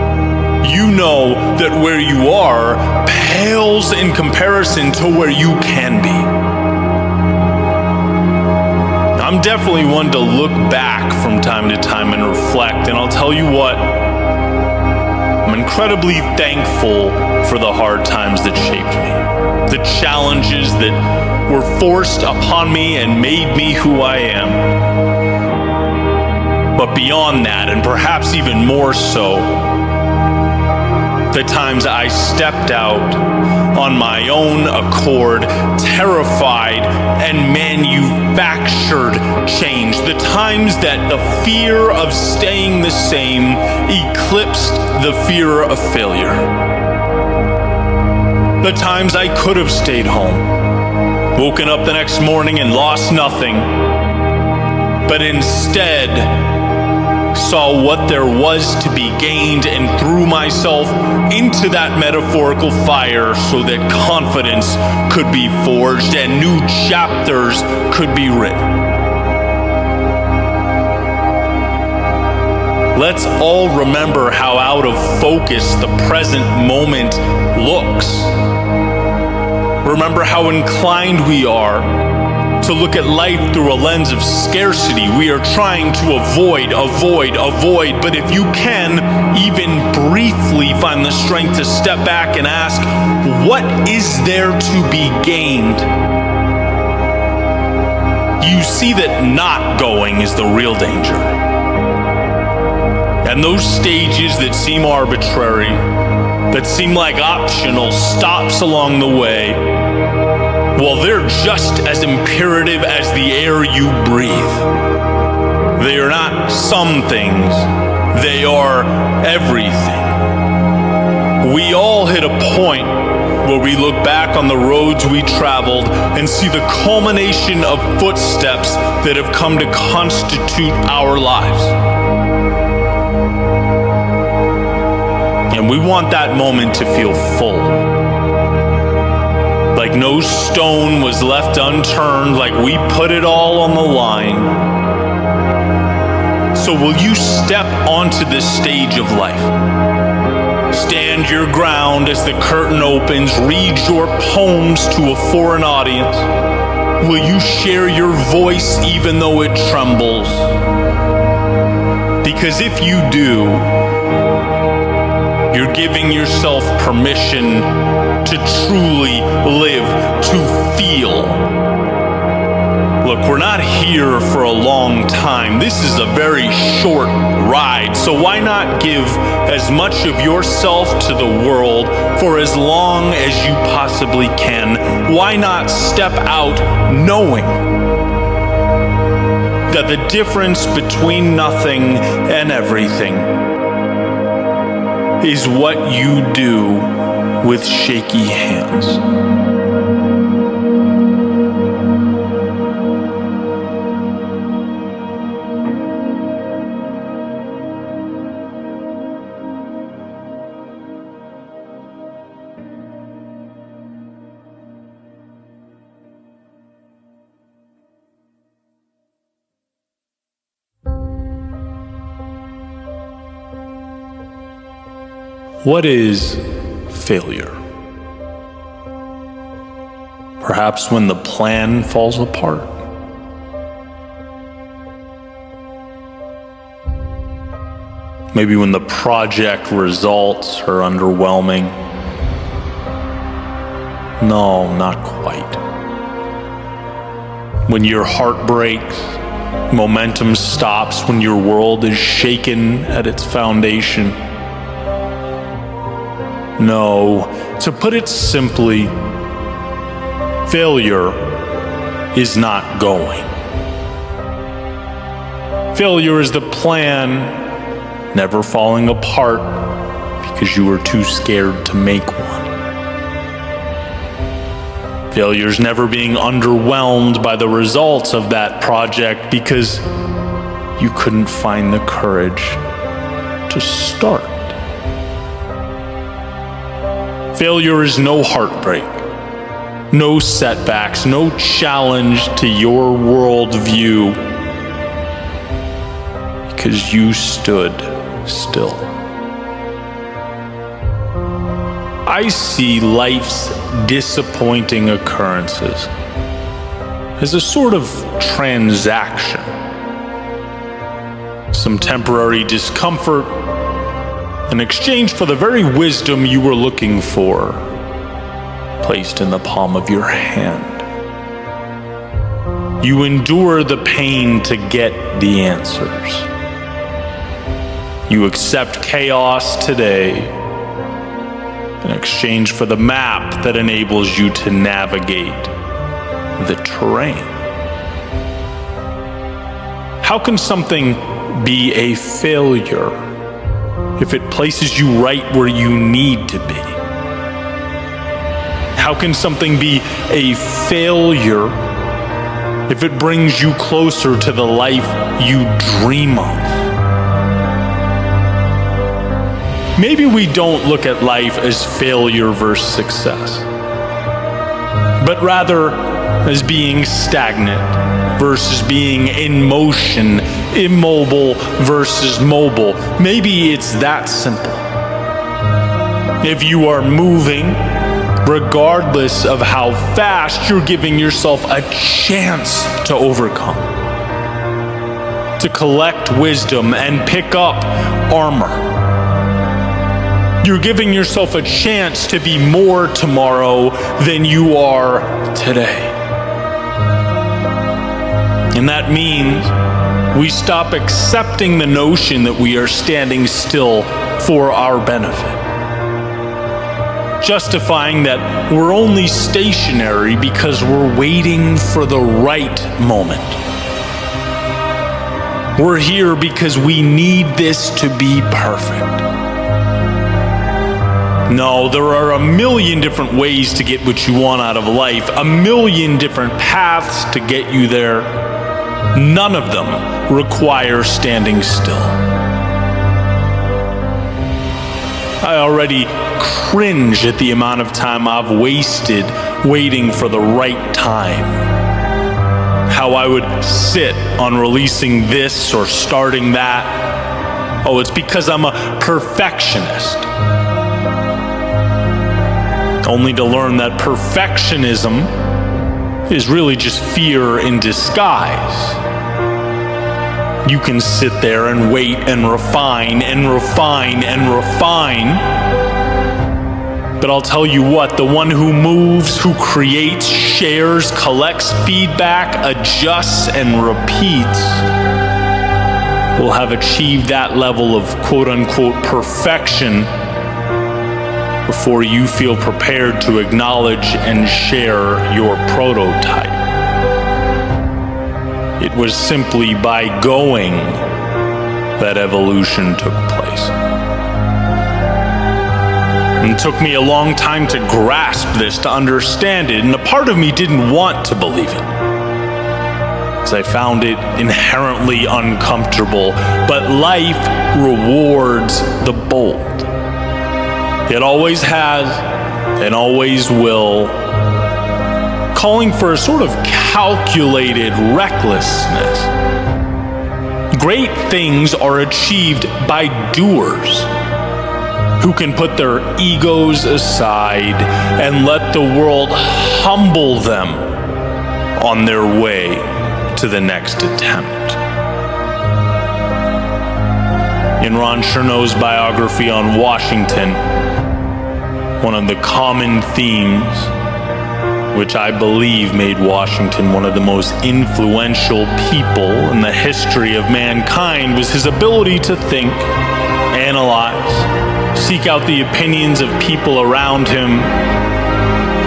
You know that where you are pales in comparison to where you can be. I'm definitely one to look back from time to time and reflect, and I'll tell you what, I'm incredibly thankful for the hard times that shaped me. The challenges that were forced upon me and made me who I am. But beyond that, and perhaps even more so, the times I stepped out on my own accord, terrified and manufactured change. The times that the fear of staying the same eclipsed the fear of failure. The times I could have stayed home, woken up the next morning and lost nothing, but instead saw what there was to be gained and threw myself into that metaphorical fire so that confidence could be forged and new chapters could be written. Let's all remember how out of focus the present moment looks. Remember how inclined we are to look at life through a lens of scarcity. We are trying to avoid, but if you can, even briefly find the strength to step back and ask, what is there to be gained? You see that not going is the real danger. And those stages that seem arbitrary, that seem like optional stops along the way, well, they're just as imperative as the air you breathe. They are not some things, they are everything. We all hit a point where we look back on the roads we traveled and see the culmination of footsteps that have come to constitute our lives. And we want that moment to feel full. Like no stone was left unturned, like we put it all on the line. So will you step onto this stage of life? Stand your ground as the curtain opens, read your poems to a foreign audience. Will you share your voice even though it trembles? Because if you do, you're giving yourself permission to truly live, to feel. Look, we're not here for a long time. This is a very short ride. So why not give as much of yourself to the world for as long as you possibly can? Why not step out knowing that the difference between nothing and everything is what you do with shaky hands. What is failure? Perhaps when the plan falls apart. Maybe when the project results are underwhelming. No, not quite. When your heart breaks, momentum stops, when your world is shaken at its foundation. No, to put it simply, failure is not going. Failure is the plan never falling apart because you were too scared to make one. Failure's never being underwhelmed by the results of that project because you couldn't find the courage to start. Failure is no heartbreak, no setbacks, no challenge to your worldview because you stood still. I see life's disappointing occurrences as a sort of transaction. Some temporary discomfort in exchange for the very wisdom you were looking for, placed in the palm of your hand. You endure the pain to get the answers. You accept chaos today in exchange for the map that enables you to navigate the terrain. How can something be a failure if it places you right where you need to be? How can something be a failure if it brings you closer to the life you dream of? Maybe we don't look at life as failure versus success, but rather as being stagnant versus being in motion, immobile versus mobile. Maybe it's that simple. If you are moving, regardless of how fast, you're giving yourself a chance to overcome, to collect wisdom and pick up armor. You're giving yourself a chance to be more tomorrow than you are today. And that means we stop accepting the notion that we are standing still for our benefit, justifying that we're only stationary because we're waiting for the right moment. We're here because we need this to be perfect. No, there are a million different ways to get what you want out of life, a million different paths to get you there. None of them require standing still. I already cringe at the amount of time I've wasted waiting for the right time. How I would sit on releasing this or starting that. Oh, it's because I'm a perfectionist. Only to learn that perfectionism is really just fear in disguise. You can sit there and wait and refine and refine and refine. But I'll tell you what, the one who moves, who creates, shares, collects feedback, adjusts, and repeats will have achieved that level of quote-unquote perfection before you feel prepared to acknowledge and share your prototype. It was simply by going that evolution took place. It took me a long time to grasp this, to understand it, and a part of me didn't want to believe it, as I found it inherently uncomfortable. But life rewards the bold. It always has and always will, calling for a sort of calculated recklessness. Great things are achieved by doers who can put their egos aside and let the world humble them on their way to the next attempt. In Ron Chernow's biography on Washington, one of the common themes, which I believe made Washington one of the most influential people in the history of mankind, was his ability to think, analyze, seek out the opinions of people around him,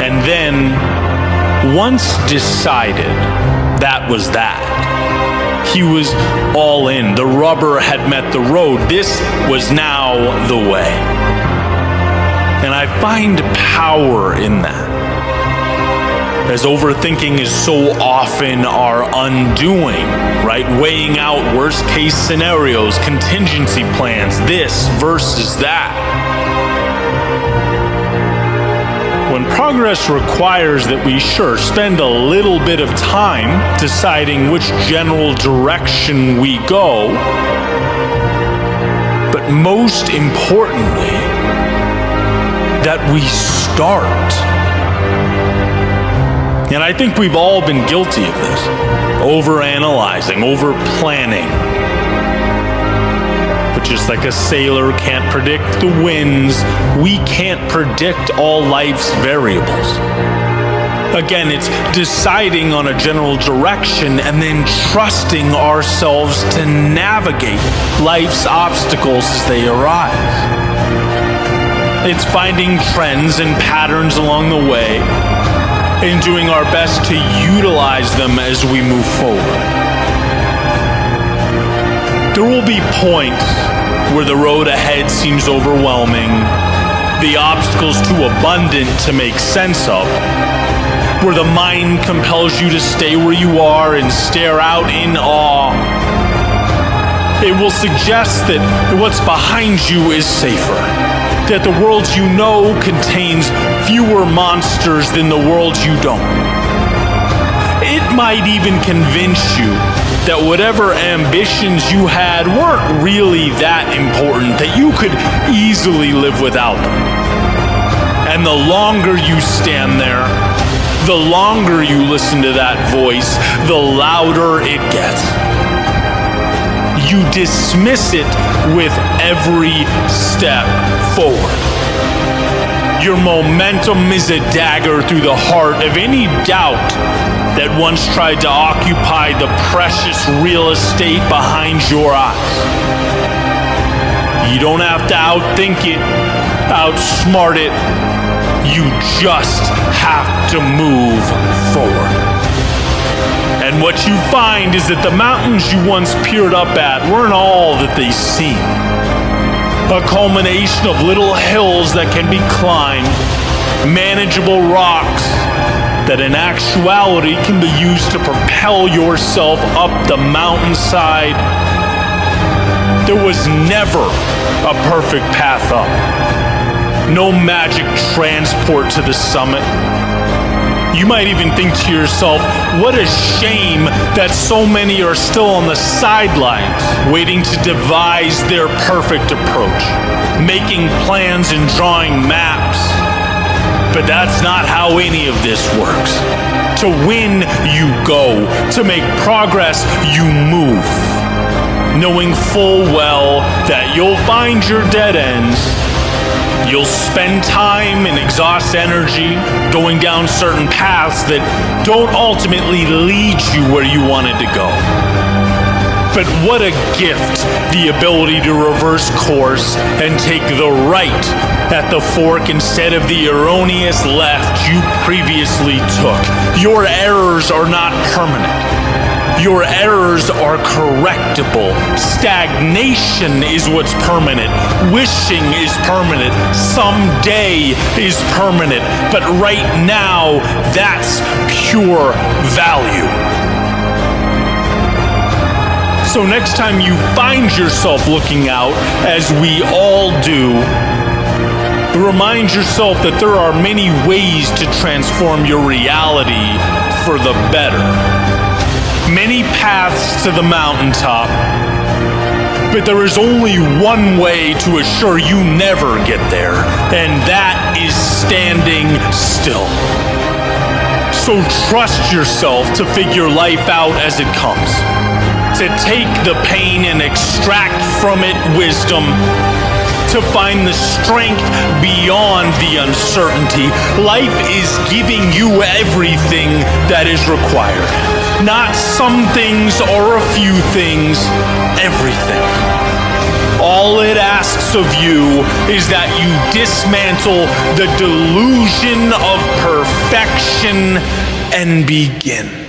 and then, once decided that was that, he was all in. The rubber had met the road. This was now the way. And I find power in that, as overthinking is so often our undoing, right? Weighing out worst case scenarios, contingency plans, this versus that. When progress requires that we spend a little bit of time deciding which general direction we go, but most importantly, that we start. And I think we've all been guilty of this. Over-analyzing, over-planning. But just like a sailor can't predict the winds, we can't predict all life's variables. Again, it's deciding on a general direction and then trusting ourselves to navigate life's obstacles as they arise. It's finding trends and patterns along the way and doing our best to utilize them as we move forward. There will be points where the road ahead seems overwhelming, the obstacles too abundant to make sense of, where the mind compels you to stay where you are and stare out in awe. It will suggest that what's behind you is safer, that the world you know contains fewer monsters than the world you don't. It might even convince you that whatever ambitions you had weren't really that important, that you could easily live without them. And the longer you stand there, the longer you listen to that voice, the louder it gets. You dismiss it with every step forward. Your momentum is a dagger through the heart of any doubt that once tried to occupy the precious real estate behind your eyes. You don't have to outthink it, outsmart it. You just have to move forward. And what you find is that the mountains you once peered up at weren't all that they seem. A culmination of little hills that can be climbed, manageable rocks that in actuality can be used to propel yourself up the mountainside. There was never a perfect path up. No magic transport to the summit. You might even think to yourself, what a shame that so many are still on the sidelines, waiting to devise their perfect approach, making plans and drawing maps. But that's not how any of this works. To win, you go. To make progress, you move. Knowing full well that you'll find your dead ends. You'll spend time and exhaust energy going down certain paths that don't ultimately lead you where you wanted to go. But what a gift, the ability to reverse course and take the right at the fork instead of the erroneous left you previously took. Your errors are not permanent. Your errors are correctable. Stagnation is what's permanent. Wishing is permanent. Someday is permanent. But right now, that's pure value. So next time you find yourself looking out, as we all do, remind yourself that there are many ways to transform your reality for the better. Many paths to the mountaintop, but there is only one way to assure you never get there, and that is standing still. So trust yourself to figure life out as it comes, to take the pain and extract from it wisdom, to find the strength beyond the uncertainty. Life is giving you everything that is required. Not some things or a few things, everything. All it asks of you is that you dismantle the delusion of perfection and begin.